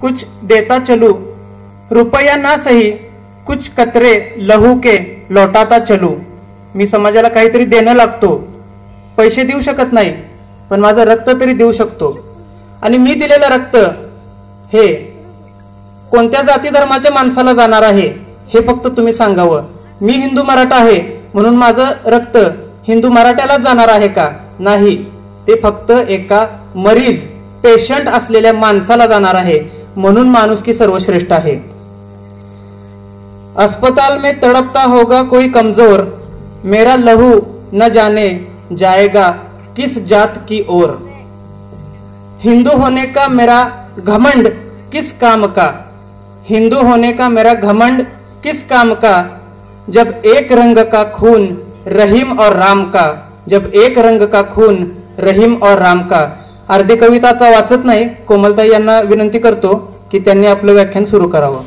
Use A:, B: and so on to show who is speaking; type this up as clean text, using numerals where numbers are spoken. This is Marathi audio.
A: कुछ देता चलू, रुपया ना सही कुछ कतरे लहू के लौटाता चलू. मी समाजाला काहीतरी देणं लागतो, पैसे देऊ शकत नाही पण माझं रक्त तरी देऊ शकतो. आणि मी दिलेलं रक्त हे कोणत्या जाती धर्माच्या माणसाला जाणार आहे हे फक्त तुम्ही सांगावं. मी हिंदू मराठा आहे म्हणून माझं रक्त हिंदू मराठ्यालाच जाणार आहे का? नाही, ते फक्त एका मरीज पेशंट असलेल्या माणसाला जाणार आहे. म्हणून माणुसकी सर्वश्रेष्ठ आहे. अस्पताल में तड़पता होगा कोई कमजोर, मेरा लहू न जाने जाएगा किस जात की ओर. हिंदू होने का मेरा घमंड किस काम का, हिंदू होने का मेरा घमंड किस काम का, जब एक रंग का खून रहीम और राम का, जब एक रंग का खून रहीम और राम का. अर्धी कविता आता वाचत नाही, कोमलताई यांना विनंती करतो की त्यांनी आपलं व्याख्यान सुरू करावं.